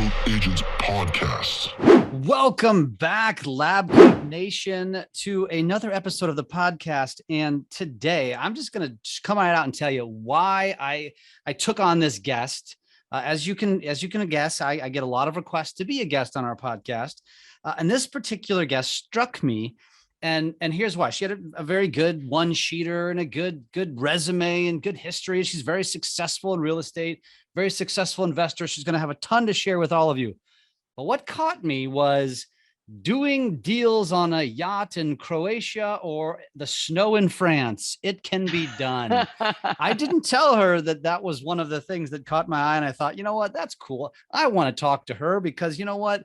LabCoatAgents podcast. Welcome back, LabCoat Nation, to another episode of the podcast. And today, I'm just going to come right out and tell you why I took on this guest. As you can guess, I get a lot of requests to be a guest on our podcast, and this particular guest struck me. And here's why. She had a very good one-sheeter and a good resume and good history. She's very successful in real estate, very successful investor. She's going to have a ton to share with all of you. But what caught me was doing deals on a yacht in Croatia or the snow in France. It can be done. I didn't tell her that was one of the things that caught my eye. And I thought, you know what, that's cool. I want to talk to her because you know what?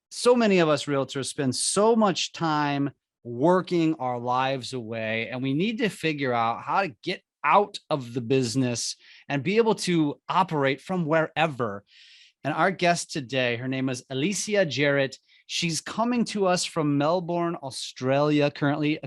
So many of us realtors spend so much time working our lives away, and we need to figure out how to get out of the business and be able to operate from wherever. And our guest today, her name is Alicia Jarrett. She's coming to us from Melbourne, Australia, currently,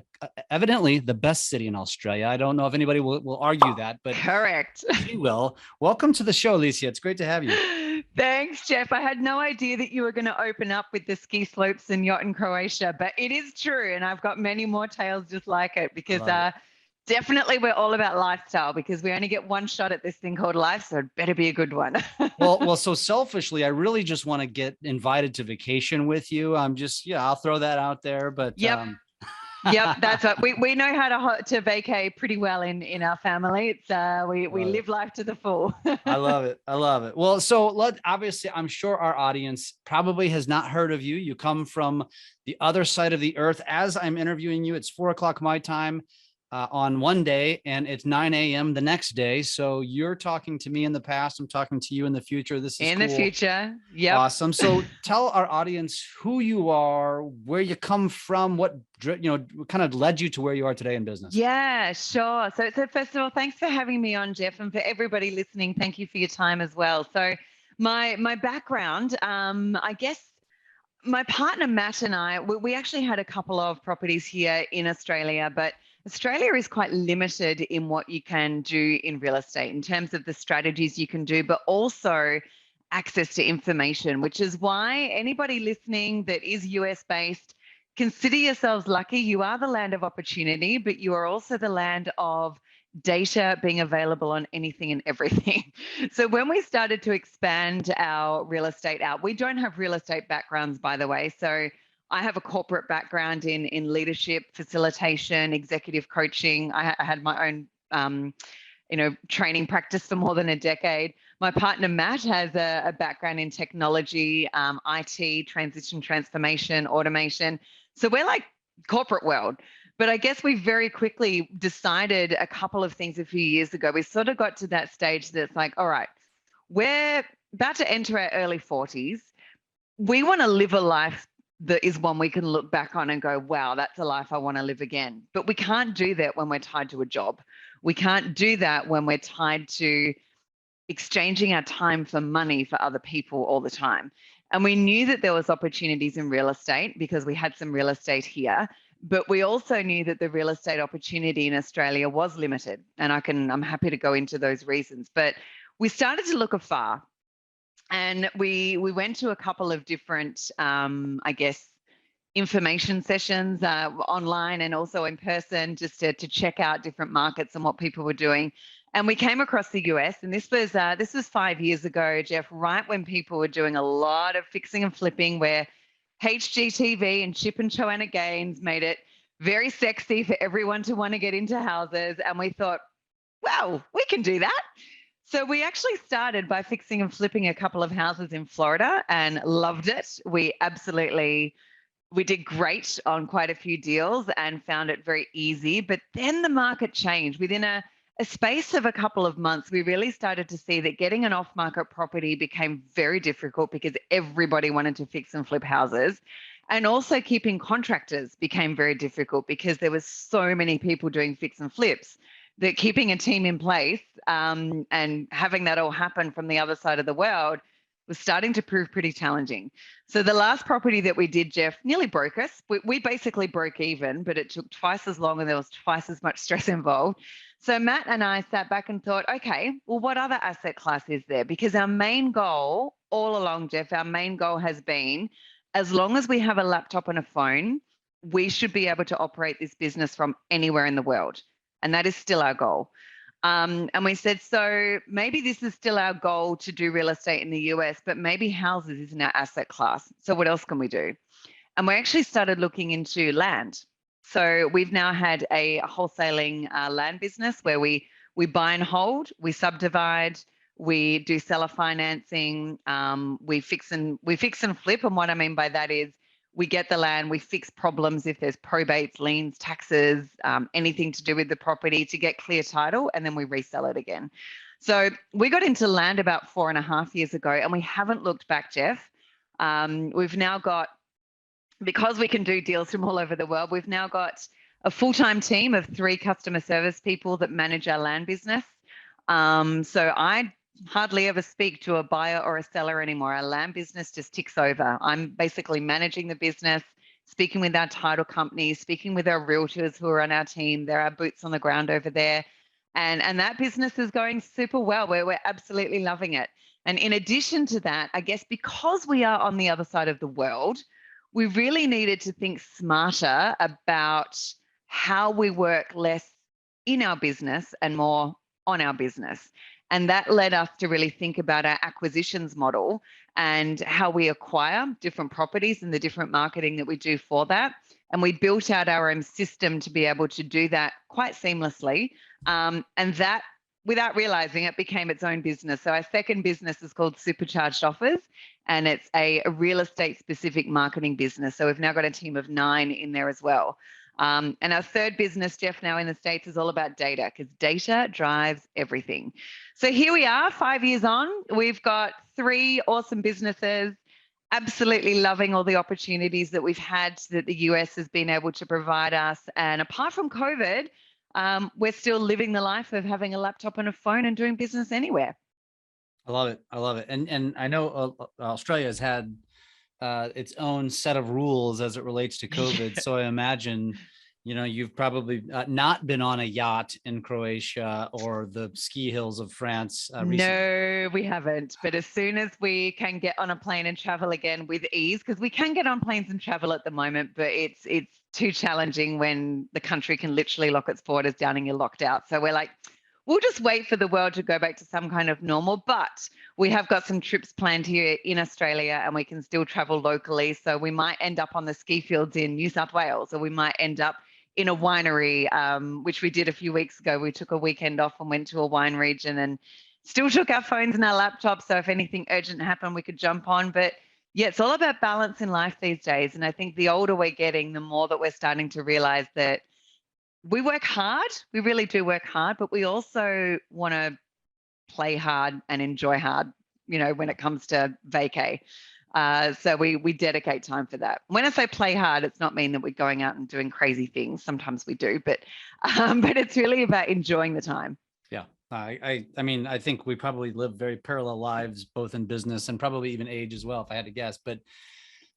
evidently the best city in Australia. I don't know if anybody will argue that, but correct. She will. Welcome to the show, Alicia. It's great to have you. Thanks, Jeff. I had no idea that you were going to open up with the ski slopes and yacht in Croatia, but it is true. And I've got many more tales just like it because definitely we're all about lifestyle because we only get one shot at this thing called life. So it better be a good one. well, so selfishly, I really just want to get invited to vacation with you. I'll throw that out there, but yep. Yep, that's what we know how to vacay pretty well in our family. It's we live life to the full. I love it. Well, so obviously, I'm sure our audience probably has not heard of you. You come from the other side of the earth. As I'm interviewing you, it's 4:00 my time on one day, and it's 9 a.m. the next day. So you're talking to me in the past. I'm talking to you in the future. This is in cool. The future. Yeah. Awesome. So tell our audience who you are, where you come from, what kind of led you to where you are today in business. Yeah, sure. So first of all, thanks for having me on, Jeff, and for everybody listening, thank you for your time as well. So my background, I guess my partner Matt and I, we actually had a couple of properties here in Australia, but Australia is quite limited in what you can do in real estate in terms of the strategies you can do, but also access to information, which is why anybody listening that is US based, consider yourselves lucky. You are the land of opportunity, but you are also the land of data being available on anything and everything. So when we started to expand our real estate out, we don't have real estate backgrounds, by the way. So I have a corporate background in leadership, facilitation, executive coaching. I had my own, training practice for more than a decade. My partner, Matt, has a background in technology, IT, transition, transformation, automation. So we're like corporate world. But I guess we very quickly decided a couple of things a few years ago. We sort of got to that stage that's like, all right, we're about to enter our early 40s. We want to live a life that is one we can look back on and go, wow, that's a life I want to live again. But we can't do that when we're tied to a job. We can't do that when we're tied to exchanging our time for money for other people all the time. And we knew that there was opportunities in real estate because we had some real estate here, but we also knew that the real estate opportunity in Australia was limited. And I'm happy to go into those reasons, but we started to look afar. And we went to a couple of different, information sessions online and also in person just to check out different markets and what people were doing. And we came across the US, and this was 5 years ago, Jeff, right when people were doing a lot of fixing and flipping, where HGTV and Chip and Joanna Gaines made it very sexy for everyone to want to get into houses. And we thought, wow, we can do that. So we actually started by fixing and flipping a couple of houses in Florida and loved it. We did great on quite a few deals and found it very easy. But then the market changed. Within a space of a couple of months, we really started to see that getting an off-market property became very difficult because everybody wanted to fix and flip houses. And also keeping contractors became very difficult because there was so many people doing fix and flips that keeping a team in place and having that all happen from the other side of the world was starting to prove pretty challenging. So the last property that we did, Jeff, nearly broke us. We basically broke even, but it took twice as long and there was twice as much stress involved. So Matt and I sat back and thought, okay, well, what other asset class is there? Because our main goal all along, Jeff, our main goal has been, as long as we have a laptop and a phone, we should be able to operate this business from anywhere in the world. And that is still our goal. And we said, so maybe this is still our goal to do real estate in the US, but maybe houses isn't our asset class. So what else can we do? And we actually started looking into land. So we've now had a wholesaling land business where we buy and hold, we subdivide, we do seller financing, we fix and flip. And what I mean by that is we get the land, we fix problems if there's probates, liens, taxes, anything to do with the property to get clear title, and then we resell it again. So we got into land about 4.5 years ago, and we haven't looked back, Jeff. We've now got, because we can do deals from all over the world, we've now got a full-time team of 3 customer service people that manage our land business. So I hardly ever speak to a buyer or a seller anymore. Our land business just ticks over. I'm basically managing the business, speaking with our title companies, speaking with our realtors who are on our team. They're our boots on the ground over there. And that business is going super well. We're absolutely loving it. And in addition to that, I guess because we are on the other side of the world, we really needed to think smarter about how we work less in our business and more on our business. And that led us to really think about our acquisitions model and how we acquire different properties and the different marketing that we do for that. And we built out our own system to be able to do that quite seamlessly. And that, without realizing it, became its own business. So our second business is called Supercharged Offers, and it's a real estate specific marketing business. So we've now got a team of 9 in there as well. And our third business, Jeff, now in the States is all about data, because data drives everything. So here we are, 5 years on. We've got 3 awesome businesses, absolutely loving all the opportunities that we've had that the US has been able to provide us. And apart from COVID, we're still living the life of having a laptop and a phone and doing business anywhere. I love it. I love it. And I know Australia has had its own set of rules as it relates to COVID. So I imagine, you've probably not been on a yacht in Croatia or the ski hills of France recently. No, we haven't. But as soon as we can get on a plane and travel again with ease, because we can get on planes and travel at the moment, but it's too challenging when the country can literally lock its borders down and you're locked out. So we're like, we'll just wait for the world to go back to some kind of normal, but we have got some trips planned here in Australia and we can still travel locally. So we might end up on the ski fields in New South Wales, or we might end up in a winery, which we did a few weeks ago. We took a weekend off and went to a wine region and still took our phones and our laptops. So if anything urgent happened, we could jump on. But yeah, it's all about balance in life these days. And I think the older we're getting, the more that we're starting to realize that we work hard. We really do work hard, but we also want to play hard and enjoy hard, when it comes to vacay. So we dedicate time for that. When I say play hard, it's not mean that we're going out and doing crazy things. Sometimes we do, but it's really about enjoying the time. Yeah. I mean, I think we probably live very parallel lives, both in business and probably even age as well, if I had to guess. But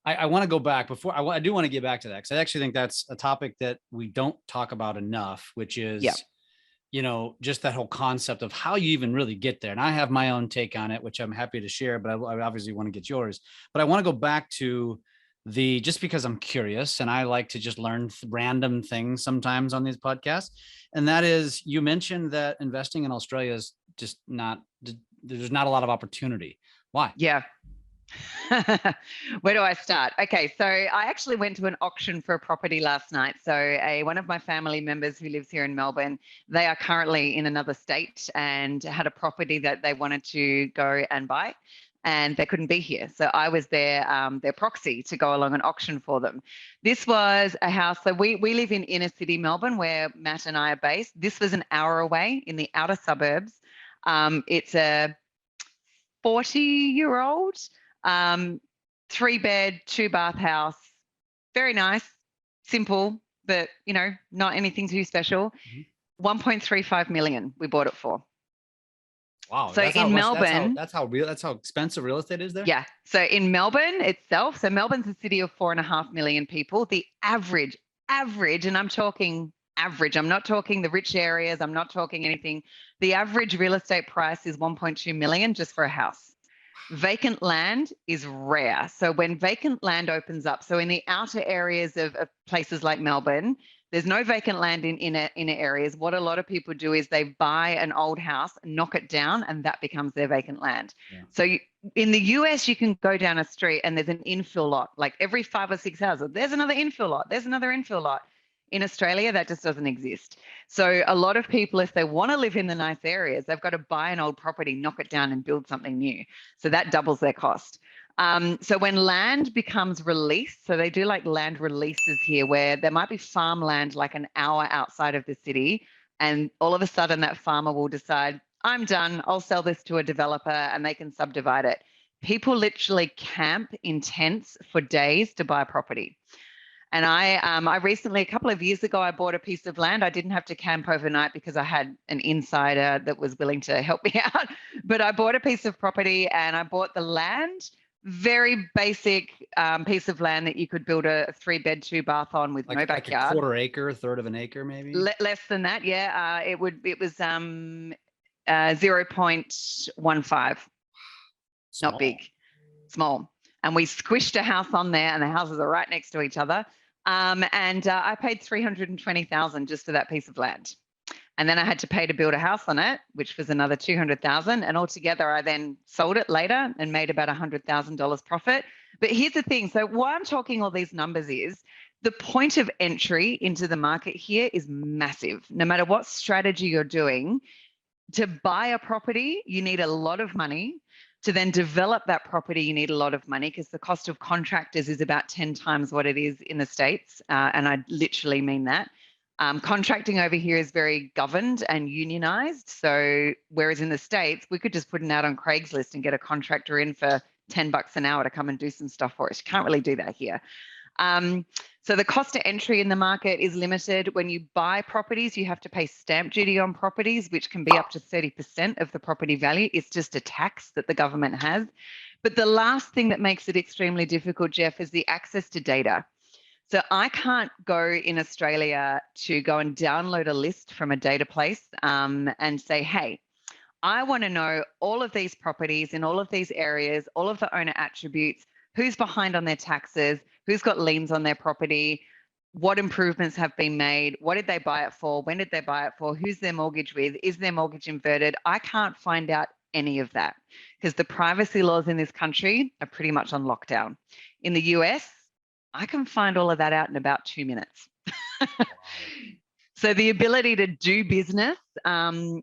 I want to go back before I do want to get back to that, because I actually think that's a topic that we don't talk about enough, which is, just that whole concept of how you even really get there. And I have my own take on it, which I'm happy to share, but I obviously want to get yours. But I want to go back to just because I'm curious and I like to just learn random things sometimes on these podcasts. And that is, you mentioned that investing in Australia is just there's not a lot of opportunity. Why? Yeah. Where do I start? Okay, so I actually went to an auction for a property last night. So one of my family members who lives here in Melbourne, they are currently in another state and had a property that they wanted to go and buy, and they couldn't be here. So I was their proxy to go along an auction for them. This was a house. So we live in inner city Melbourne, where Matt and I are based. This was an hour away in the outer suburbs. It's a 40-year-old 3-bed, 2-bath house. Very nice, simple, but not anything too special. 1.35 million we bought it for. Wow. So in Melbourne, that's how expensive real estate is there. Yeah. So in Melbourne itself, so Melbourne's a city of 4.5 million people. The average, and I'm talking average, I'm not talking the rich areas, I'm not talking anything. The average real estate price is 1.2 million just for a house. Vacant land is rare. So when vacant land opens up, so in the outer areas of places like Melbourne, there's no vacant land in inner areas. What a lot of people do is they buy an old house, knock it down, and that becomes their vacant land. Yeah. So in the US, you can go down a street and there's an infill lot. Like every 5 or 6 houses, there's another infill lot. There's another infill lot. In Australia, that just doesn't exist. So a lot of people, if they want to live in the nice areas, they've got to buy an old property, knock it down, and build something new. So that doubles their cost. So when land becomes released, so they do like land releases here where there might be farmland like an hour outside of the city, and all of a sudden that farmer will decide, I'm done, I'll sell this to a developer and they can subdivide it. People literally camp in tents for days to buy property. And I recently, a couple of years ago, I bought a piece of land. I didn't have to camp overnight because I had an insider that was willing to help me out. But I bought a piece of property and I bought the land, very basic piece of land that you could build a 3-bed, 2-bath on with no backyard. Like a quarter acre, a third of an acre, maybe? Less than that, yeah. It was 0.15. Not big, small. And we squished a house on there and the houses are right next to each other. I paid $320,000 just for that piece of land. And then I had to pay to build a house on it, which was another $200,000. And altogether, I then sold it later and made about $100,000 profit. But here's the thing. So why I'm talking all these numbers is the point of entry into the market here is massive. No matter what strategy you're doing, to buy a property, you need a lot of money. To then develop that property, you need a lot of money because the cost of contractors is about 10 times what it is in the States. And I literally mean that. Contracting over here is very governed and unionized. So whereas in the States, we could just put an ad on Craigslist and get a contractor in for $10 an hour to come and do some stuff for us. You can't really do that here. So the cost of entry in the market is limited. When you buy properties, you have to pay stamp duty on properties, which can be up to 30% of the property value. It's just a tax that the government has. But the last thing that makes it extremely difficult, Jeff, is the access to data. So I can't go in Australia to go and download a list from a data place and say, hey, I want to know all of these properties in all of these areas, all of the owner attributes, who's behind on their taxes, who's got liens on their property, what improvements have been made, what did they buy it for, when did they buy it for, who's their mortgage with, is their mortgage inverted? I can't find out any of that because the privacy laws in this country are pretty much on lockdown. In the US, I can find all of that out in about 2 minutes. So the ability to do business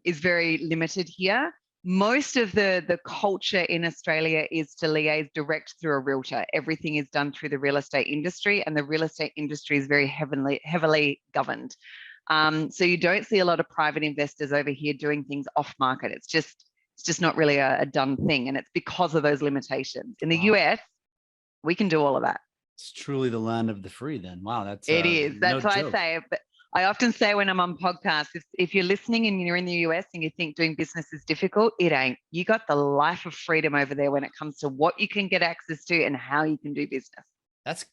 is very limited here. Most of the culture in Australia is to liaise direct through a realtor. Everything is done through the real estate industry, and the real estate industry is very heavily governed. So you don't see a lot of private investors over here doing things off market. It's just not really a done thing, and it's because of those limitations. In the US, we can do all of that. It's truly the land of the free then. Wow, that's it is. That's no why joke. I say it. But I often say when I'm on podcasts, if you're listening and you're in the US and you think doing business is difficult, it ain't. You got the life of freedom over there when it comes to what you can get access to and how you can do business.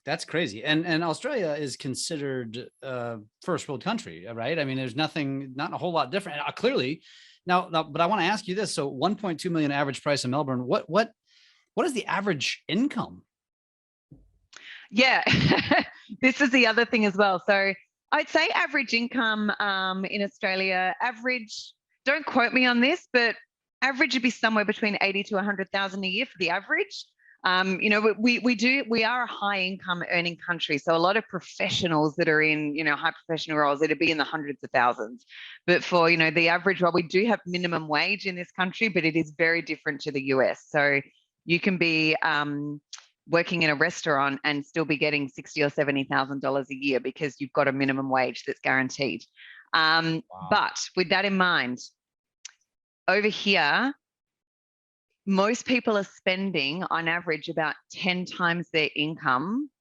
That's crazy. And Australia is considered first world country, right? I mean, there's not a whole lot different. Clearly, now, but I want to ask you this. So 1.2 million average price in Melbourne. What is the average income? Yeah, this is the other thing as well. So I'd say average income in Australia, don't quote me on this, but average would be somewhere between 80 to 100,000 a year for the average. We are a high income earning country. So a lot of professionals that are in, high professional roles, it'd be in the hundreds of thousands. But for, the average, we do have minimum wage in this country, but it is very different to the US. So you can be working in a restaurant and still be getting $60,000 or $70,000 a year because you've got a minimum wage that's guaranteed. Wow. But with that in mind, over here, most people are spending on average about 10 times their income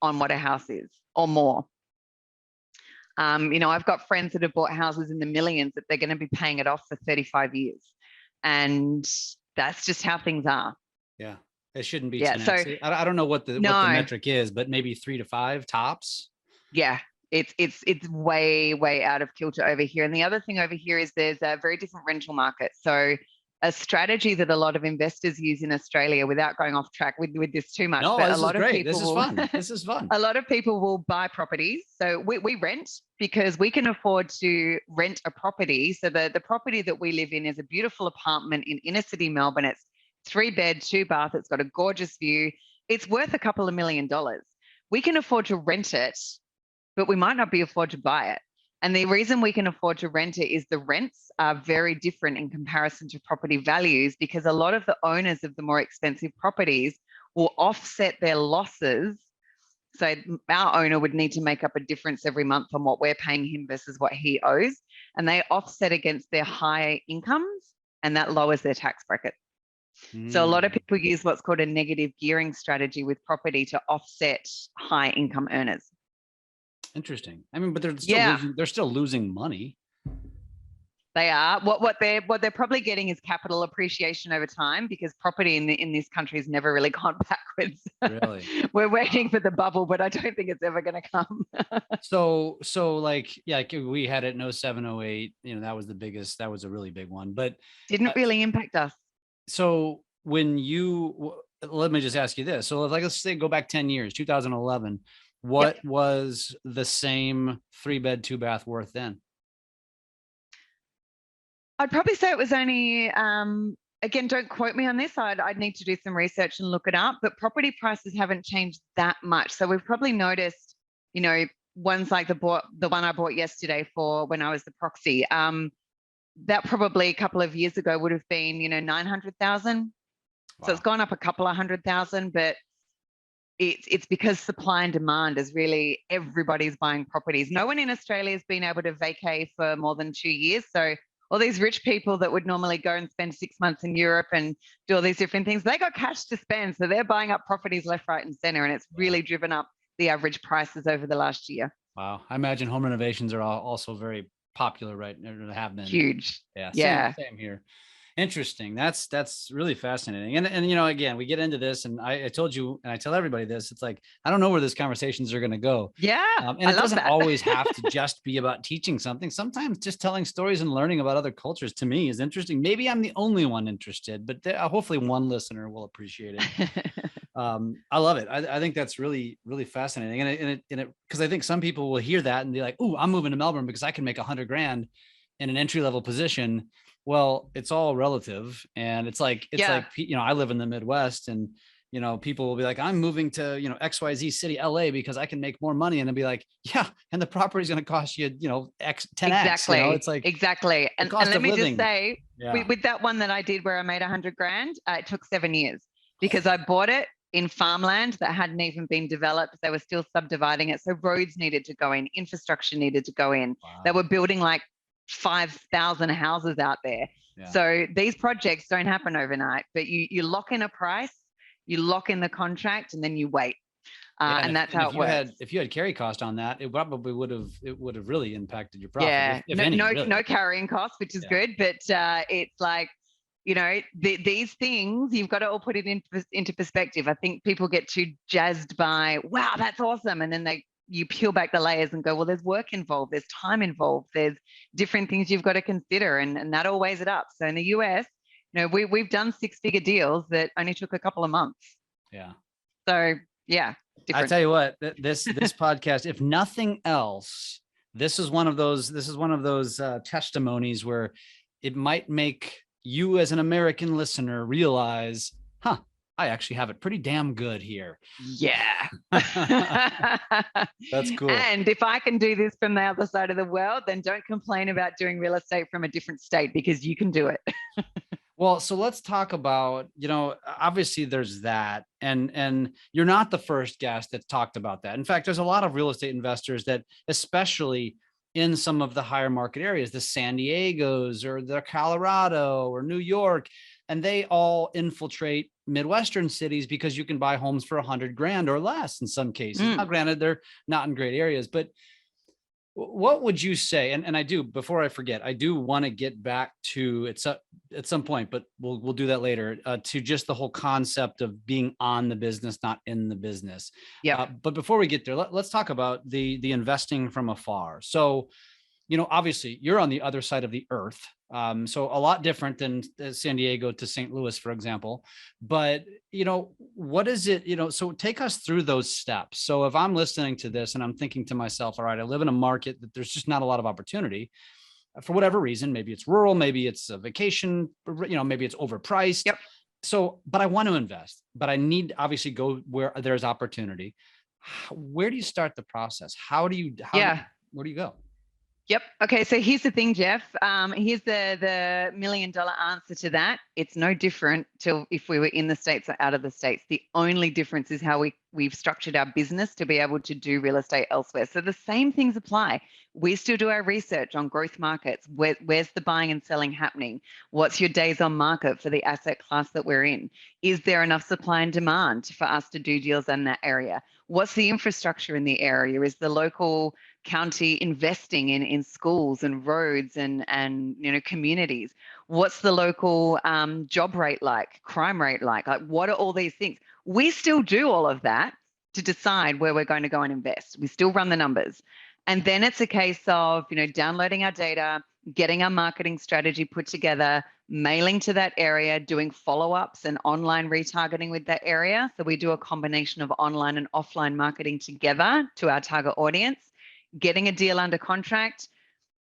on what a house is or more. I've got friends that have bought houses in the millions that they're going to be paying it off for 35 years. And that's just how things are. Yeah. It shouldn't be 10x. So I don't know what the metric is, but maybe 3 to 5 tops. Yeah. It's way out of kilter over here. And the other thing over here is there's a very different rental market. So a strategy that a lot of investors use in Australia, without going off track with this too much, No, but a this is lot of great. people This is will, fun. This is fun. a lot of people will buy properties. So we rent because we can afford to rent a property. So the property that we live in is a beautiful apartment in inner city Melbourne. It's 3-bed, 2-bath. It's got a gorgeous view. It's worth a couple of $1 million. We can afford to rent it, but we might not be afford to buy it. And the reason we can afford to rent it is the rents are very different in comparison to property values, because a lot of the owners of the more expensive properties will offset their losses. So our owner would need to make up a difference every month on what we're paying him versus what he owes. And they offset against their high incomes, and that lowers their tax bracket. So a lot of people use what's called a negative gearing strategy with property to offset high income earners. Interesting. I mean, but they're still losing money. They are. What they're probably getting is capital appreciation over time, because property in this country has never really gone backwards. Really? We're waiting for the bubble, but I don't think it's ever going to come. So like, yeah, like we had it in 07, 08, that was the biggest, that was a really big one, but didn't really impact us. So when let me just ask you this. So like, let's say go back 10 years, 2011, what was the same 3-bed, 2-bath worth then? I'd probably say it was only, again, don't quote me on this. I'd need to do some research and look it up, but property prices haven't changed that much. So we've probably noticed, ones like the one I bought yesterday for when I was the proxy, that probably a couple of years ago would have been, 900,000. Wow. So it's gone up a couple of 100,000, but it's because supply and demand is really, everybody's buying properties. No one in Australia has been able to vacay for more than 2 years. So all these rich people that would normally go and spend 6 months in Europe and do all these different things, they got cash to spend. So they're buying up properties left, right, and center. And it's really driven up the average prices over the last year. Wow. I imagine home renovations are also very popular, right? Or have been. Huge. Yeah. Same here. Interesting. That's really fascinating. And again, we get into this, and I told you, and I tell everybody this, it's like, I don't know where these conversations are going to go. Yeah. And it doesn't always have to just be about teaching something. Sometimes just telling stories and learning about other cultures, to me, is interesting. Maybe I'm the only one interested, but hopefully one listener will appreciate it. I love it. I think that's really, really fascinating. And it, because I think some people will hear that and be like, "Ooh, I'm moving to Melbourne because I can make $100,000 in an entry-level position." Well, it's all relative. And it's like, I live in the Midwest, and, people will be like, I'm moving to, XYZ city, LA, because I can make more money. And I'll be like, yeah. And the property is going to cost you, 10x. Exactly. It's like, exactly. And let me just say, with that one that I did where I made $100,000, it took 7 years, because I bought it in farmland that hadn't even been developed. They were still subdividing it. So roads needed to go in, infrastructure needed to go in. Wow. They were building like 5,000 houses out there. Yeah. So these projects don't happen overnight, but you lock in a price, you lock in the contract, and then you wait. And that's how it works. If you had carry cost on that, it probably would have really impacted your profit. Yeah, if any, really. No carrying costs, which is good. But it's like, these things, you've got to all put it into perspective. I think people get too jazzed by, wow, that's awesome. And then you peel back the layers and go, well, there's work involved, there's time involved, there's different things you've got to consider, and that all weighs it up. So in the US, we've done 6-figure deals that only took a couple of months. Yeah. So yeah. I tell you what, this podcast, if nothing else, this is one of those testimonies where it might make you as an American listener realize, I actually have it pretty damn good here. Yeah. That's cool. And if I can do this from the other side of the world, then don't complain about doing real estate from a different state, because you can do it. Well, so let's talk about, obviously there's that, and you're not the first guest that's talked about that. In fact, there's a lot of real estate investors that, especially in some of the higher market areas, the San Diegos or the Colorado or New York, and they all infiltrate Midwestern cities because you can buy homes for $100,000 or less in some cases. Now, granted, they're not in great areas, but What would you say? And I do, before I forget, I do want to get back to it's at some point, but we'll do that later, to just the whole concept of being on the business, not in the business. Yeah. But before we get there, let's talk about the investing from afar. So, obviously you're on the other side of the earth. So a lot different than San Diego to St. Louis, for example. But, what is it, so take us through those steps. So if I'm listening to this and I'm thinking to myself, all right, I live in a market that there's just not a lot of opportunity for whatever reason. Maybe it's rural, maybe it's a vacation, maybe it's overpriced. Yep. So, but I want to invest, but I need to obviously go where there's opportunity. Where do you start the process? Where do you go? Yep. Okay. So here's the thing, Jeff. Here's the $1 million answer to that. It's no different to if we were in the States or out of the States. The only difference is how we've structured our business to be able to do real estate elsewhere. So the same things apply. We still do our research on growth markets. Where's the buying and selling happening? What's your days on market for the asset class that we're in? Is there enough supply and demand for us to do deals in that area? What's the infrastructure in the area? Is the local county investing in schools and roads and communities? What's the local job rate like, crime rate like what are all these things? We still do all of that to decide where we're going to go and invest. We still run the numbers. And then it's a case of, downloading our data, getting our marketing strategy put together, mailing to that area, doing follow-ups and online retargeting with that area. So we do a combination of online and offline marketing together to our target audience, getting a deal under contract,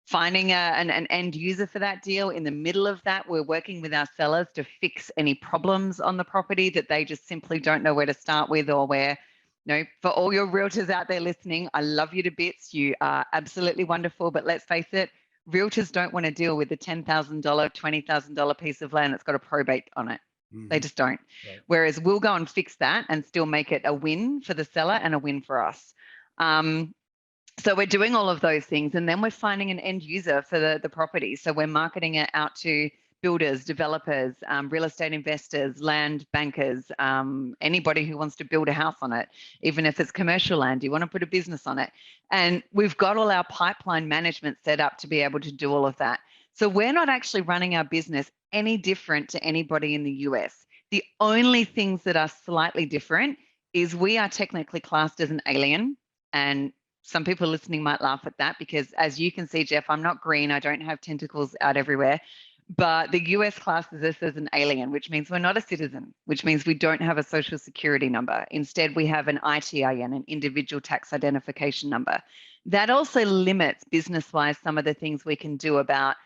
finding an end user for that deal. In the middle of that, we're working with our sellers to fix any problems on the property that they just simply don't know where to start with, or where, for all your realtors out there listening, I love you to bits. You are absolutely wonderful, but let's face it, realtors don't want to deal with a $10,000, $20,000 piece of land that's got a probate on it. Mm-hmm. They just don't. Right. Whereas we'll go and fix that and still make it a win for the seller and a win for us. So we're doing all of those things, and then we're finding an end user for the property. So we're marketing it out to builders, developers, real estate investors, land bankers, anybody who wants to build a house on it, even if it's commercial land, you want to put a business on it. And we've got all our pipeline management set up to be able to do all of that. So we're not actually running our business any different to anybody in the US. The only things that are slightly different is we are technically classed as an alien. And some people listening might laugh at that because, as you can see, Jeff, I'm not green. I don't have tentacles out everywhere. But the US classes us as an alien, which means we're not a citizen, which means we don't have a social security number. Instead, we have an ITIN, an individual tax identification number. That also limits business-wise some of the things we can do about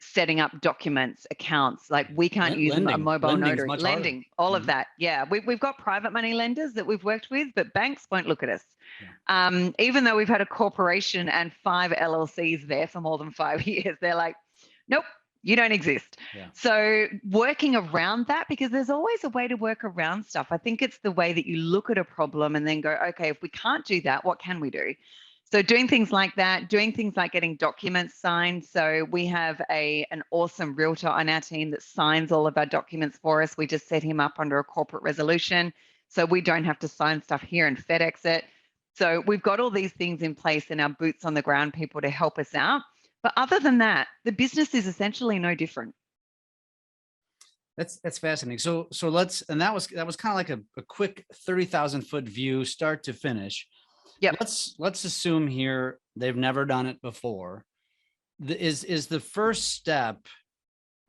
setting up documents, accounts. Like we can't use a mobile notary, lending, all of that. Yeah, we've got private money lenders that we've worked with, but banks won't look at us. Yeah. Even though we've had a corporation and 5 LLCs there for more than 5 years, they're like, nope, you don't exist. Yeah. So working around that, because there's always a way to work around stuff. I think it's the way that you look at a problem and then go, okay, if we can't do that, what can we do? So doing things like that, doing things like getting documents signed. So we have an awesome realtor on our team that signs all of our documents for us. We just set him up under a corporate resolution, so we don't have to sign stuff here and FedEx it. So we've got all these things in place and our boots on the ground people to help us out. But other than that, the business is essentially no different. That's fascinating. So and that was kind of like a quick 30,000 foot view, start to finish. Yeah. Let's assume here they've never done it before. Is the first step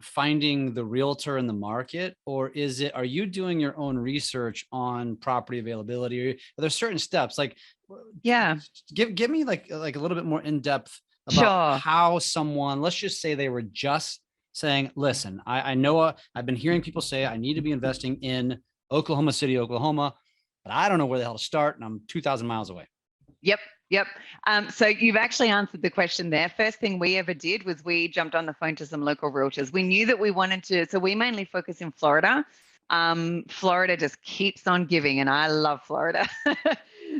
finding the realtor in the market, or are you doing your own research on property availability? Are there certain steps? Like, yeah, give me like a little bit more in depth about how someone, let's just say they were just saying, listen, I know I've been hearing people say I need to be investing in Oklahoma City, Oklahoma, but I don't know where the hell to start, and I'm 2,000 miles away. Yep. So you've actually answered the question there. First thing we ever did was we jumped on the phone to some local realtors. We knew that we wanted to, so we mainly focus in Florida. Florida just keeps on giving, and I love Florida.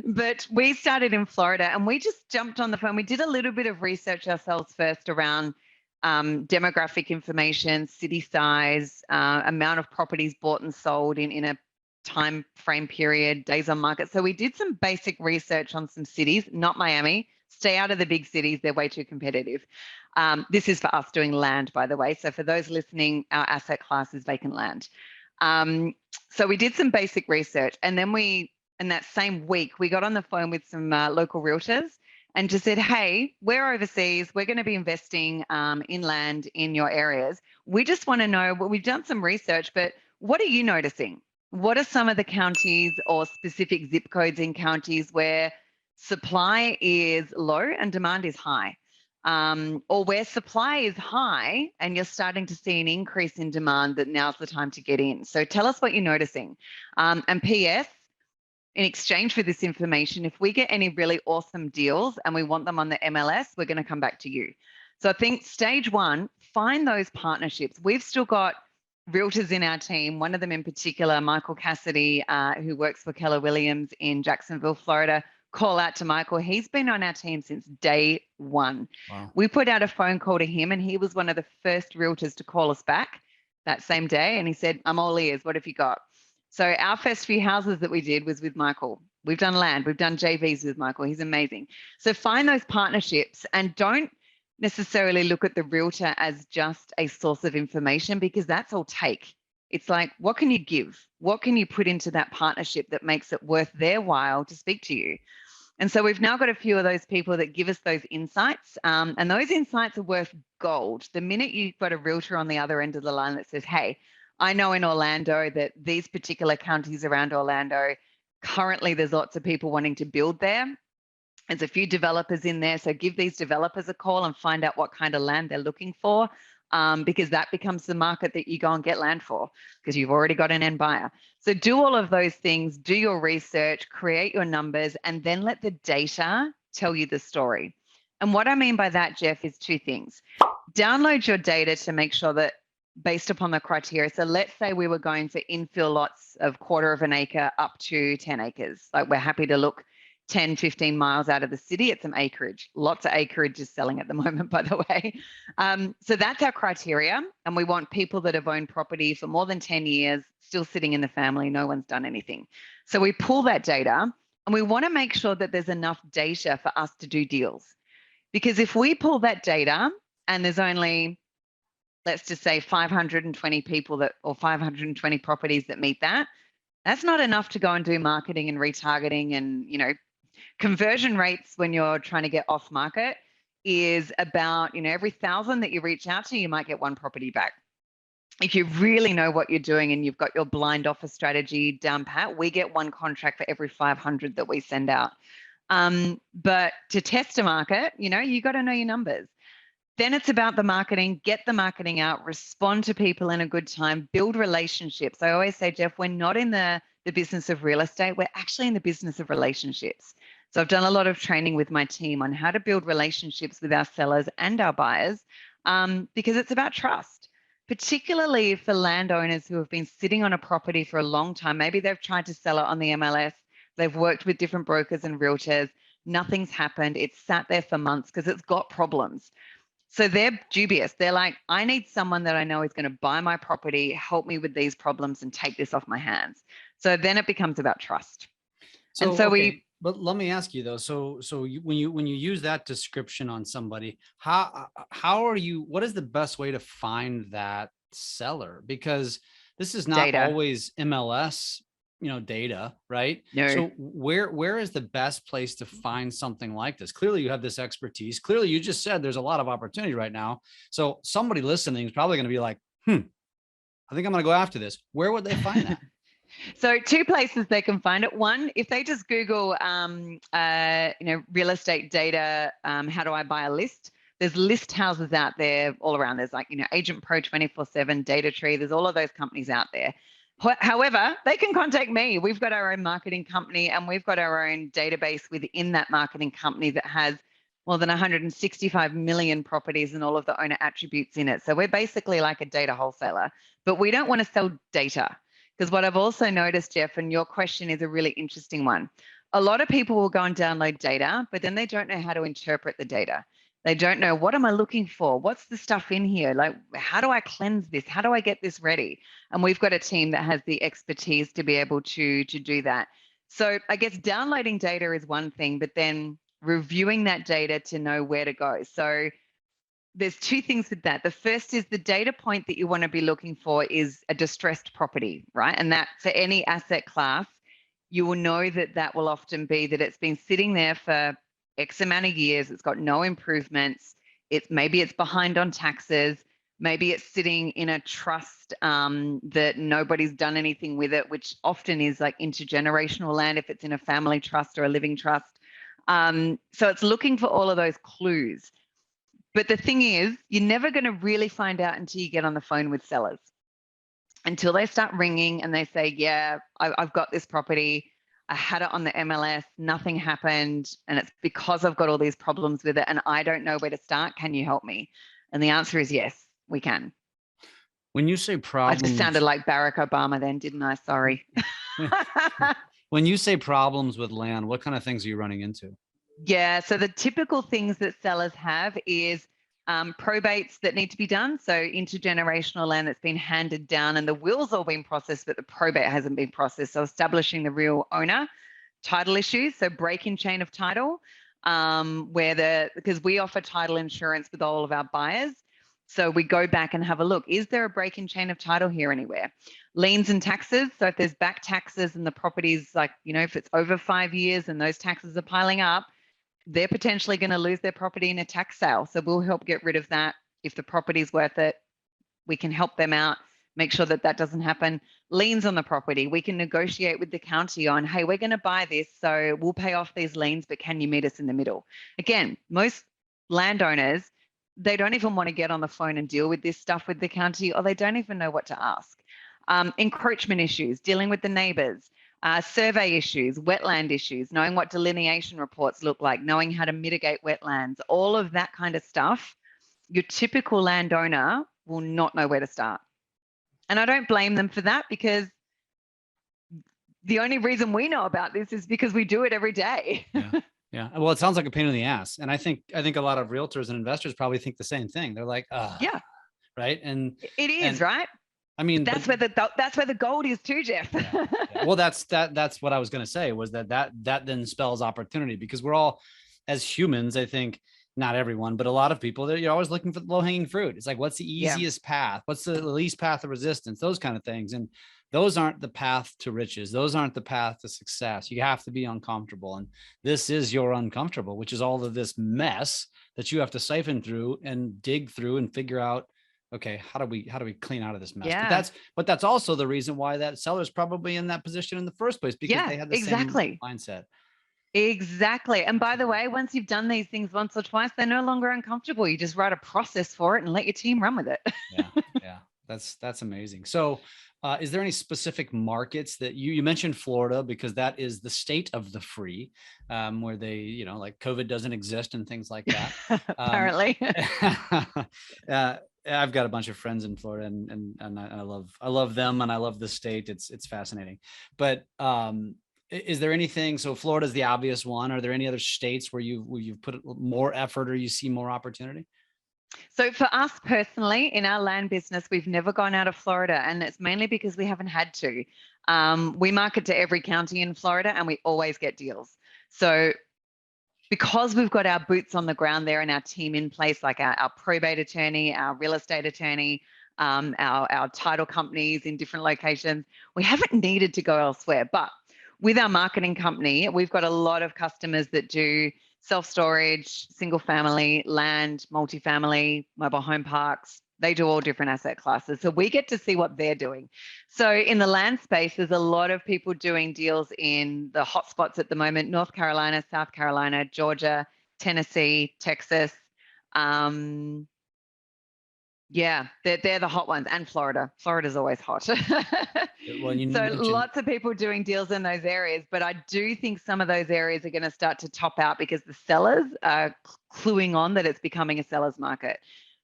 But we started in Florida and we just jumped on the phone. We did a little bit of research ourselves first around demographic information, city size, amount of properties bought and sold in a time frame period, days on market. So we did some basic research on some cities, not Miami, Stay out of the big cities. They're way too competitive. This is for us doing land, by the way. So for those listening, our asset class is vacant land. So we did some basic research, and then in that same week, we got on the phone with some local realtors and just said, hey, we're overseas. We're going to be investing in land in your areas. We just want to know, well, we've done some research, but what are you noticing? What are some of the counties or specific zip codes in counties where supply is low and demand is high? Or where supply is high and you're starting to see an increase in demand, that now's the time to get in. So tell us what you're noticing. And PS, in exchange for this information, if we get any really awesome deals and we want them on the MLS, we're going to come back to you. So I think stage one, find those partnerships. We've still got realtors in our team. One of them in particular, Michael Cassidy, who works for Keller Williams in Jacksonville, Florida. Call out to Michael. He's been on our team since day one. Wow. We put out a phone call to him, and he was one of the first realtors to call us back that same day. And he said, I'm all ears. What have you got? So our first few houses that we did was with Michael. We've done land. We've done JVs with Michael. He's amazing. So find those partnerships and don't necessarily look at the realtor as just a source of information, because that's all take. It's like, what can you give? What can you put into that partnership that makes it worth their while to speak to you? And so we've now got a few of those people that give us those insights. And those insights are worth gold. The minute you've got a realtor on the other end of the line that says, hey, I know in Orlando that these particular counties around Orlando, currently there's lots of people wanting to build there. There's a few developers in there. So give these developers a call and find out what kind of land they're looking for, because that becomes the market that you go and get land for, because you've already got an end buyer. So do all of those things, do your research, create your numbers, and then let the data tell you the story. And what I mean by that, Jeff, is two things. Download your data to make sure that based upon the criteria. So let's say we were going for infill lots of 1/4 of an acre up to 10 acres. Like, we're happy to look 10, 15 miles out of the city at some acreage. Lots of acreage is selling at the moment, by the way. So that's our criteria. And we want people that have owned property for more than 10 years, still sitting in the family, no one's done anything. So we pull that data, and we want to make sure that there's enough data for us to do deals. Because if we pull that data and there's only, let's just say 520 people or 520 properties that meet that, that's not enough to go and do marketing and retargeting. And, conversion rates when you're trying to get off market is about, every 1,000 that you reach out to, you might get one property back. If you really know what you're doing and you've got your blind offer strategy down pat, we get one contract for every 500 that we send out. But to test a market, you got to know your numbers. Then it's about the marketing, get the marketing out, respond to people in a good time, build relationships. I always say, Jeff, we're not in the business of real estate. We're actually in the business of relationships. So I've done a lot of training with my team on how to build relationships with our sellers and our buyers, because it's about trust, particularly for landowners who have been sitting on a property for a long time. Maybe they've tried to sell it on the MLS. They've worked with different brokers and realtors. Nothing's happened. It's sat there for months because it's got problems. So they're dubious. They're like, I need someone that I know is going to buy my property, help me with these problems, and take this off my hands. So then it becomes about trust. But let me ask you though. So when you use that description on somebody, what is the best way to find that seller? Because this is not always MLS, data, right? No. So where is the best place to find something like this? Clearly you have this expertise. Clearly you just said there's a lot of opportunity right now. So somebody listening is probably going to be like, I think I'm going to go after this. Where would they find that? So two places they can find it. One, if they just Google, real estate data, how do I buy a list? There's list houses out there all around. There's Agent Pro 24/7, Data Tree. There's all of those companies out there. However, they can contact me. We've got our own marketing company, and we've got our own database within that marketing company that has more than 165 million properties and all of the owner attributes in it. So we're basically like a data wholesaler, but we don't want to sell data. Because what I've also noticed, Jeff, and your question is a really interesting one. A lot of people will go and download data, but then they don't know how to interpret the data. They don't know, what am I looking for? What's the stuff in here? Like, how do I cleanse this? How do I get this ready? And we've got a team that has the expertise to be able to do that. So I guess downloading data is one thing, but then reviewing that data to know where to go. So there's two things with that. The first is the data point that you want to be looking for is a distressed property, right? And that for any asset class, you will know that that will often be that it's been sitting there for X amount of years. It's got no improvements. Maybe it's behind on taxes. Maybe it's sitting in a trust that nobody's done anything with it, which often is like intergenerational land if it's in a family trust or a living trust. So it's looking for all of those clues. But the thing is, you're never going to really find out until you get on the phone with sellers. Until they start ringing and they say, yeah, I've got this property. I had it on the MLS, nothing happened. And it's because I've got all these problems with it and I don't know where to start. Can you help me? And the answer is yes, we can. When you say problems, I just sounded like Barack Obama then, didn't I? Sorry. When you say problems with land, what kind of things are you running into? Yeah, so the typical things that sellers have is probates that need to be done. So intergenerational land that's been handed down and the will's all been processed, but the probate hasn't been processed. So establishing the real owner, title issues, so break in chain of title, because we offer title insurance with all of our buyers. So we go back and have a look. Is there a break in chain of title here anywhere? Liens and taxes. So if there's back taxes and the property's like, if it's over 5 years and those taxes are piling up, they're potentially going to lose their property in a tax sale. So we'll help get rid of that. If the property's worth it, we can help them out, make sure that that doesn't happen. Liens on the property, we can negotiate with the county on, hey, we're going to buy this, so we'll pay off these liens, but can you meet us in the middle? Again, most landowners, they don't even want to get on the phone and deal with this stuff with the county, or they don't even know what to ask. Encroachment issues, dealing with the neighbors. Survey issues, wetland issues, knowing what delineation reports look like, knowing how to mitigate wetlands, all of that kind of stuff, your typical landowner will not know where to start. And I don't blame them for that, because the only reason we know about this is because we do it every day. Yeah. Well, it sounds like a pain in the ass. And I think a lot of realtors and investors probably think the same thing. They're like, yeah, right. And it is, right? I mean, that's where the gold is too, Jeff. Yeah. Well, that's what I was going to say, was that then spells opportunity, because we're all, as humans, I think, not everyone, but a lot of people, you're always looking for the low hanging fruit. It's like, what's the easiest path? What's the least path of resistance? Those kind of things. And those aren't the path to riches. Those aren't the path to success. You have to be uncomfortable. And this is your uncomfortable, which is all of this mess that you have to siphon through and dig through and figure out, okay, how do we clean out of this mess? Yeah. But that's also the reason why that seller's probably in that position in the first place, because they had the same mindset. Exactly. And by the way, once you've done these things once or twice, they're no longer uncomfortable. You just write a process for it and let your team run with it. Yeah. That's amazing. So is there any specific markets that you mentioned Florida, because that is the state of the free, where they, like COVID doesn't exist and things like that. Apparently. I've got a bunch of friends in Florida, and I love them, and I love the state. It's fascinating. But is there anything? So Florida is the obvious one. Are there any other states where you've put more effort or you see more opportunity? So for us personally, in our land business, we've never gone out of Florida, and it's mainly because we haven't had to. We market to every county in Florida, and we always get deals. So because we've got our boots on the ground there and our team in place, like our probate attorney, our real estate attorney, our title companies in different locations, we haven't needed to go elsewhere. But with our marketing company, we've got a lot of customers that do self-storage, single family, land, multifamily, mobile home parks. They do all different asset classes. So we get to see what they're doing. So in the land space, there's a lot of people doing deals in the hotspots at the moment: North Carolina, South Carolina, Georgia, Tennessee, Texas. Yeah, they're the hot ones, and Florida. Florida's always hot. Well, lots of people doing deals in those areas, but I do think some of those areas are going to start to top out because the sellers are cluing on that it's becoming a seller's market.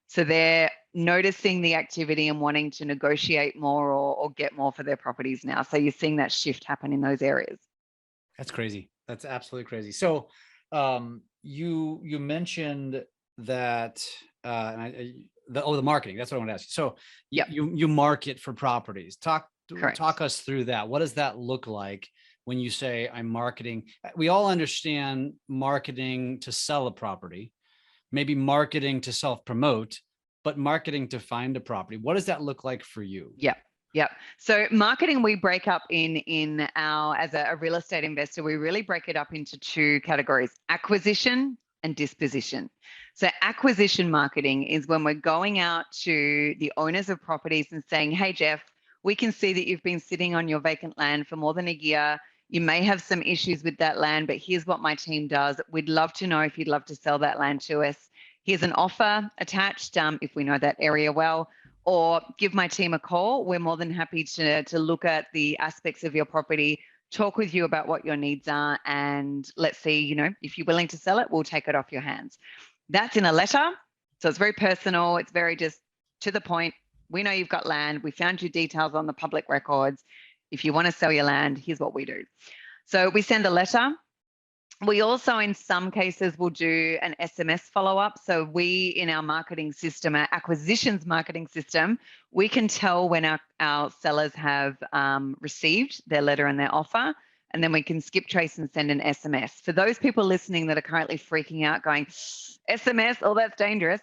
So they're noticing the activity and wanting to negotiate more or get more for their properties now. So you're seeing that shift happen in those areas. That's crazy. That's absolutely crazy. So you mentioned that the marketing. That's what I want to ask you. So you market for properties. Talk us through that. What does that look like? when you say I'm marketing? We all understand marketing to sell a property, maybe marketing to self-promote, but marketing to find a property. What does that look like for you? Yep. Yep. So marketing, we break up in our, as a real estate investor, we really break it up into two categories: acquisition and disposition. So acquisition marketing is when we're going out to the owners of properties and saying, hey, Jeff, we can see that you've been sitting on your vacant land for more than a year. You may have some issues with that land, but here's what my team does. We'd love to know if you'd love to sell that land to us. Here's an offer attached, if we know that area well, or give my team a call. We're more than happy to look at the aspects of your property, talk with you about what your needs are, and let's see, you know, if you're willing to sell it, we'll take it off your hands. That's in a letter. So it's very personal. It's very just to the point. We know you've got land. We found your details on the public records. If you want to sell your land, here's what we do. So we send a letter. We also, in some cases, will do an SMS follow-up. So we, in our marketing system, our acquisitions marketing system, we can tell when our sellers have received their letter and their offer, and then we can skip trace and send an SMS. For those people listening that are currently freaking out going, SMS, oh, that's dangerous.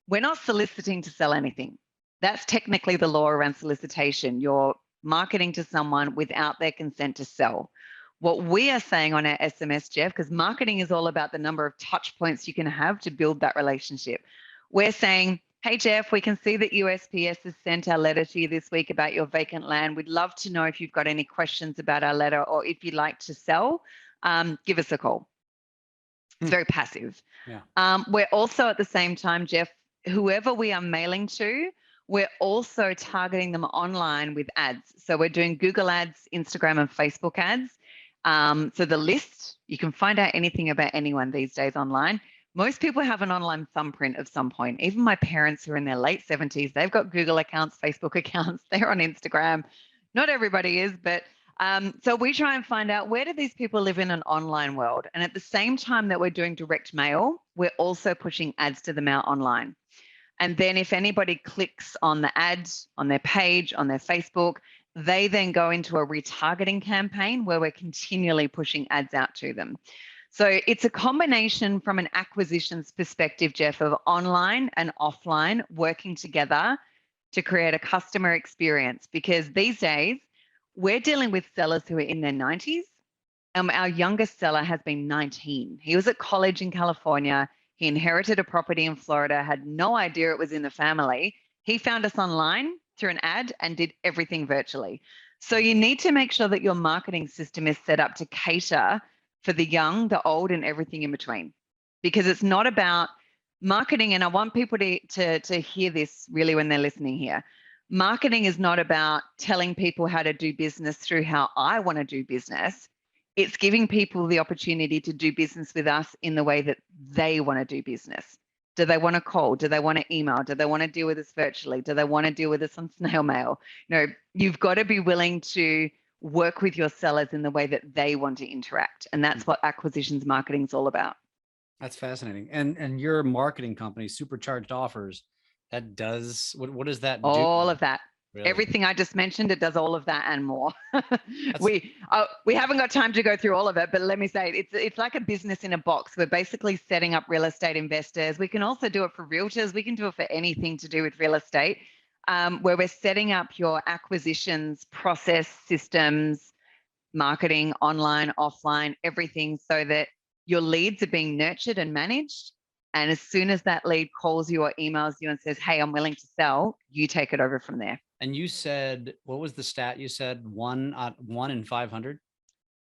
We're not soliciting to sell anything. That's technically the law around solicitation. You're marketing to someone without their consent to sell. What we are saying on our SMS, Jeff, because marketing is all about the number of touch points you can have to build that relationship. We're saying, hey, Jeff, we can see that USPS has sent our letter to you this week about your vacant land. We'd love to know if you've got any questions about our letter, or if you'd like to sell, give us a call. It's very passive. Yeah. We're also at the same time, Jeff, whoever we are mailing to, we're also targeting them online with ads. So we're doing Google ads, Instagram and Facebook ads. So the list, you can find out anything about anyone these days online. Most people have an online thumbprint of some point. Even my parents who are in their late 70s, they've got Google accounts, Facebook accounts, they're on Instagram. Not everybody is, but so we try and find out, where do these people live in an online world? And at the same time that we're doing direct mail, we're also pushing ads to them out online. And then if anybody clicks on the ad on their page, on their Facebook, they then go into a retargeting campaign where we're continually pushing ads out to them. So it's a combination from an acquisitions perspective, Jeff, of online and offline working together to create a customer experience. Because these days, we're dealing with sellers who are in their 90s. Our youngest seller has been 19. He was at college in California. He inherited a property in Florida, had no idea it was in the family. He found us online through an ad and did everything virtually. So you need to make sure that your marketing system is set up to cater for the young, the old, and everything in between. Because it's not about marketing, and I want people to hear this really when they're listening here. Marketing is not about telling people how to do business through how I want to do business. It's giving people the opportunity to do business with us in the way that they want to do business. Do they want to call? Do they want to email? Do they want to deal with us virtually? Do they want to deal with us on snail mail? You know, you've got to be willing to work with your sellers in the way that they want to interact. And that's what acquisitions marketing is all about. That's fascinating. And your marketing company, Supercharged Offers, that does, what does that do? All of that. Really? Everything I just mentioned, it does all of that and more. We haven't got time to go through all of it, but let me say it's like a business in a box. We're basically setting up real estate investors. We can also do it for realtors. We can do it for anything to do with real estate, where we're setting up your acquisitions process, systems, marketing, online, offline, everything, so that your leads are being nurtured and managed. And as soon as that lead calls you or emails you and says, hey, I'm willing to sell, you take it over from there. And you said, what was the stat? You said one in 500?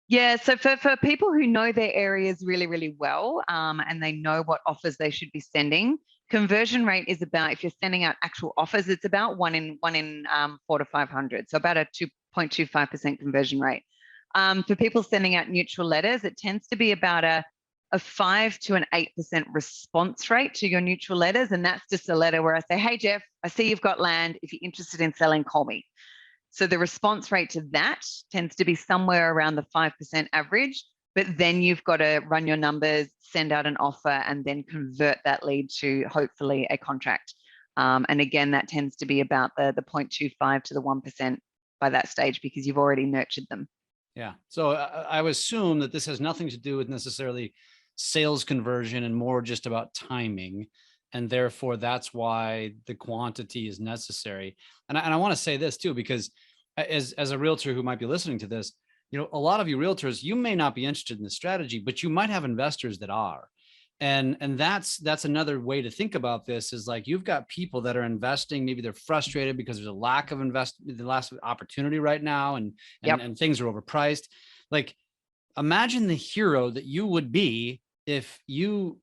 Yeah, so for people who know their areas really, really well, and they know what offers they should be sending, conversion rate is about, if you're sending out actual offers, it's about one in 4 to 500. So about a 2.25% conversion rate. For people sending out neutral letters, it tends to be about a 5 to an 8% response rate to your neutral letters. And that's just a letter where I say, hey, Jeff, I see you've got land. If you're interested in selling, call me. So the response rate to that tends to be somewhere around the 5% average. But then you've got to run your numbers, send out an offer, and then convert that lead to hopefully a contract. And again, that tends to be about the 0.25 to the 1% by that stage, because you've already nurtured them. Yeah. So I would assume that this has nothing to do with necessarily sales conversion and more just about timing. And therefore, that's why the quantity is necessary. And I want to say this too, because as a realtor who might be listening to this, a lot of you realtors, you may not be interested in the strategy, but you might have investors that are. And that's another way to think about this is like you've got people that are investing, maybe they're frustrated because there's a lack of the last opportunity right now, and things are overpriced. Like, imagine the hero that you would be if you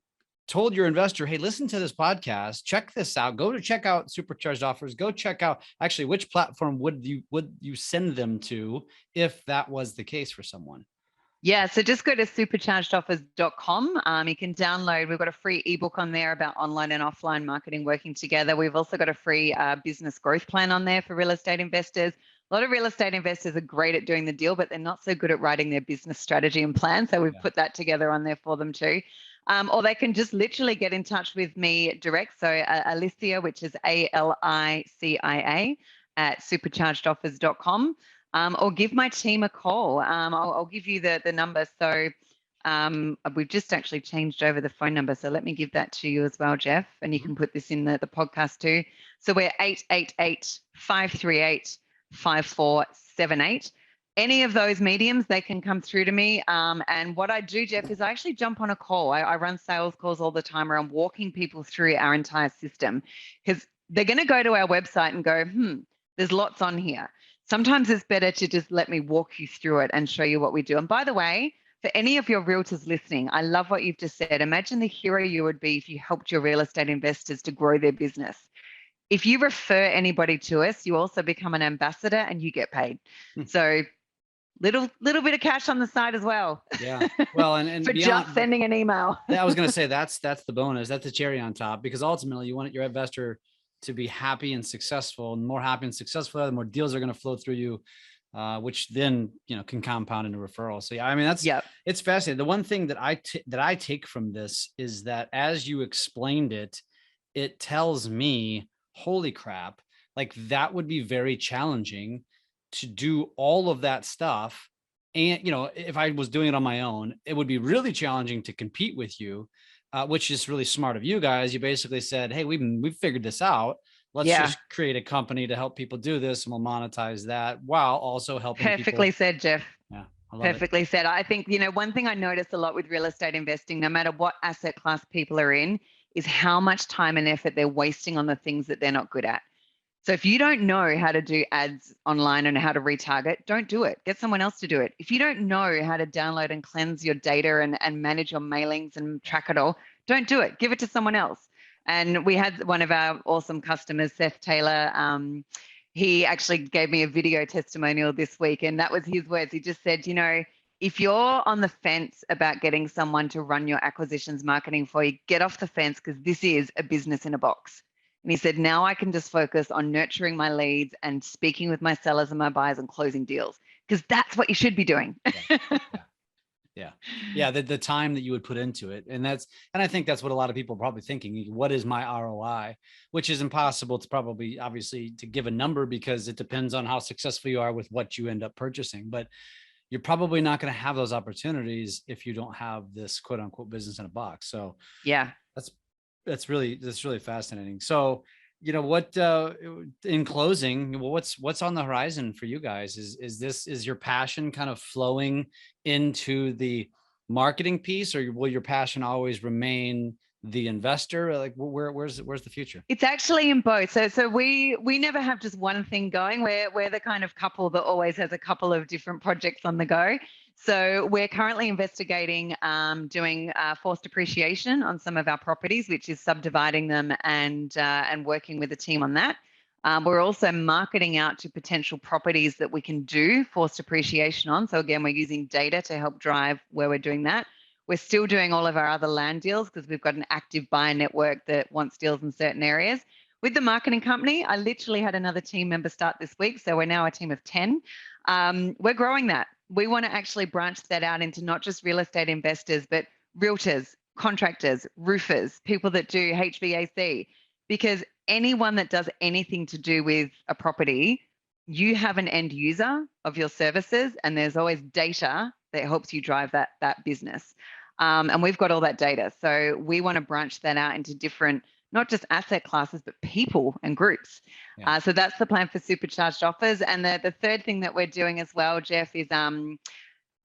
told your investor, hey, listen to this podcast, check this out, go to check out Supercharged Offers, go check out actually which platform would you send them to if that was the case for someone. Yeah, so just go to superchargedoffers.com. You can download, we've got a free ebook on there about online and offline marketing working together. We've also got a free business growth plan on there for real estate investors. A lot of real estate investors are great at doing the deal, but they're not so good at writing their business strategy and plan. So we've put that together on there for them too. Or they can just literally get in touch with me direct. So Alicia, which is ALICIA at superchargedoffers.com. Or give my team a call. I'll give you the number. So we've just actually changed over the phone number. So let me give that to you as well, Jeff. And you can put this in the podcast too. So we're 888-538-5478. Any of those mediums, they can come through to me. And what I do, Jeff, is I actually jump on a call. I run sales calls all the time where I'm walking people through our entire system because they're going to go to our website and go, there's lots on here. Sometimes it's better to just let me walk you through it and show you what we do. And by the way, for any of your realtors listening, I love what you've just said. Imagine the hero you would be if you helped your real estate investors to grow their business. If you refer anybody to us, you also become an ambassador and you get paid. So little bit of cash on the side as well. Yeah. Well, and for beyond, just sending an email. I was going to say that's the bonus. That's the cherry on top, because ultimately you want your investor to be happy and successful, and more happy and successful, the more deals are going to flow through you, which then, can compound into referrals. So yeah, I mean, it's fascinating. The one thing that I take from this is that as you explained it, it tells me, holy crap, like that would be very challenging to do all of that stuff. And, if I was doing it on my own, it would be really challenging to compete with you. Which is really smart of you guys. You basically said, hey, we've figured this out. Let's just create a company to help people do this, and we'll monetize that while also helping Perfectly people. said, Jeff. Yeah, I love Perfectly said. I think, one thing I notice a lot with real estate investing, no matter what asset class people are in, is how much time and effort they're wasting on the things that they're not good at. So if you don't know how to do ads online and how to retarget, don't do it. Get someone else to do it. If you don't know how to download and cleanse your data and manage your mailings and track it all, don't do it. Give it to someone else. And we had one of our awesome customers, Seth Taylor. He actually gave me a video testimonial this week, and that was his words. He just said, if you're on the fence about getting someone to run your acquisitions marketing for you, get off the fence, because this is a business in a box. And he said, now I can just focus on nurturing my leads and speaking with my sellers and my buyers and closing deals, because that's what you should be doing. Yeah. The time that you would put into it. And I think that's what a lot of people are probably thinking. What is my ROI? Which is impossible to probably, obviously, to give a number, because it depends on how successful you are with what you end up purchasing. But you're probably not going to have those opportunities if you don't have this quote unquote business in a box. So yeah, that's really fascinating. So, what, in closing, what's on the horizon for you guys? Is your passion kind of flowing into the marketing piece, or will your passion always remain the investor? Like, where's the future? It's actually in both. So we never have just one thing going. We're the kind of couple that always has a couple of different projects on the go. So we're currently investigating doing forced depreciation on some of our properties, which is subdividing them and working with a team on that. We're also marketing out to potential properties that we can do forced depreciation on. So again, we're using data to help drive where we're doing that. We're still doing all of our other land deals because we've got an active buyer network that wants deals in certain areas. With the marketing company, I literally had another team member start this week. So we're now a team of 10. We're growing that. We want to actually branch that out into not just real estate investors, but realtors, contractors, roofers, people that do HVAC, because anyone that does anything to do with a property you have an end user of your services, and there's always data that helps you drive that business. And we've got all that data. So we want to branch that out into different, not just asset classes, but people and groups. Yeah. So that's the plan for supercharged offers. And the third thing that we're doing as well, Jeff, is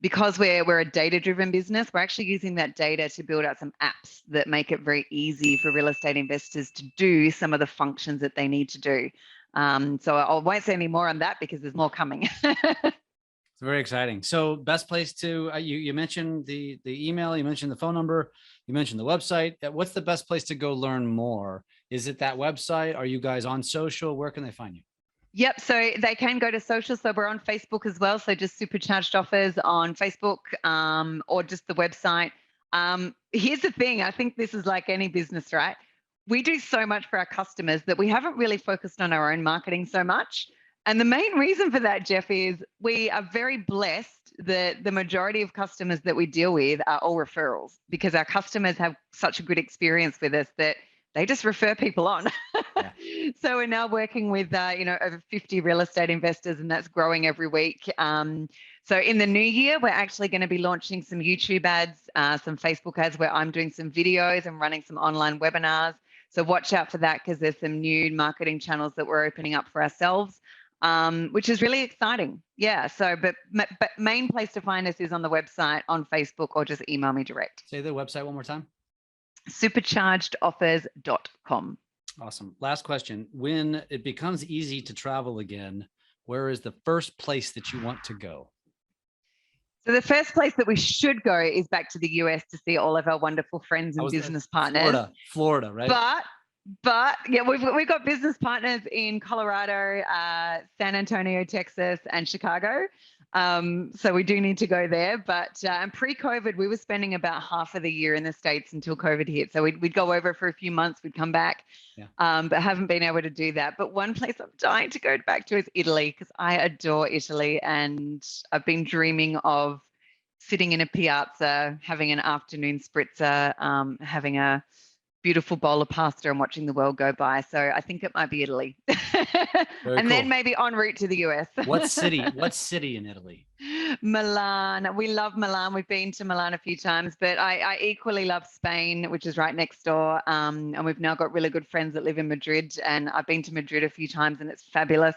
because we're a data-driven business, we're actually using that data to build out some apps that make it very easy for real estate investors to do some of the functions that they need to do. So I won't say any more on that because there's more coming. It's very exciting. So best place to, you mentioned the email, you mentioned the phone number, you mentioned the website. What's the best place to go learn more? Is it that website? Are you guys on social? Where can they find you? Yep. So they can go to social. So we're on Facebook as well. So just Supercharged Offers on Facebook, or just the website. Here's the thing. I think this is like any business, right? We do so much for our customers that we haven't really focused on our own marketing so much. And the main reason for that, Jeff, is we are very blessed that the majority of customers that we deal with are all referrals, because our customers have such a good experience with us that they just refer people on. Yeah. So we're now working with, over 50 real estate investors, and that's growing every week. So in the new year, we're actually going to be launching some YouTube ads, some Facebook ads where I'm doing some videos and running some online webinars. So watch out for that, because there's some new marketing channels that we're opening up for ourselves, which is really exciting. Yeah. So, but main place to find us is on the website, on Facebook, or just email me direct. Say the website one more time. Superchargedoffers.com. Awesome. Last question. When it becomes easy to travel again, where is the first place that you want to go? So the first place that we should go is back to the US to see all of our wonderful friends and business partners. Florida, right? But yeah, we've got business partners in Colorado, San Antonio, Texas, and Chicago. So we do need to go there. But pre-COVID, we were spending about half of the year in the States until COVID hit. So we'd go over for a few months, we'd come back, but haven't been able to do that. But one place I'm dying to go back to is Italy, because I adore Italy, and I've been dreaming of sitting in a piazza, having an afternoon spritzer, having a beautiful bowl of pasta and watching the world go by. So I think it might be Italy. And then maybe en route to the US. What city in Italy? Milan. We love Milan. We've been to Milan a few times, but I equally love Spain, which is right next door. And we've now got really good friends that live in Madrid, and I've been to Madrid a few times, and it's fabulous.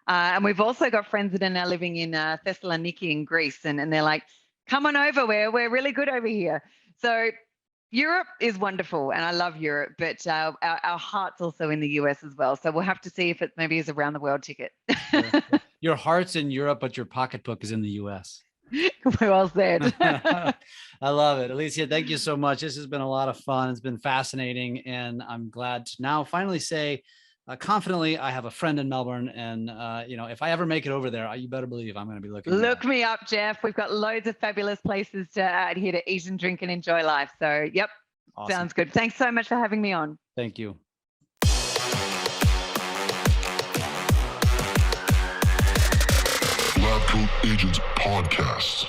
And we've also got friends that are now living in Thessaloniki in Greece, and they're like, come on over, we're really good over here. So Europe is wonderful, and I love Europe, but our heart's also in the US as well. So we'll have to see if it maybe is a round the world ticket. Your heart's in Europe, but your pocketbook is in the US. Well said. I love it. Alicia, thank you so much. This has been a lot of fun. It's been fascinating. And I'm glad to now finally say confidently, I have a friend in Melbourne. And, if I ever make it over there, you better believe I'm going to be looking. Look me up, Jeff. We've got loads of fabulous places to here to eat and drink and enjoy life. So, yep. Awesome. Sounds good. Thanks so much for having me on. Thank you. LabCoatAgents Podcast.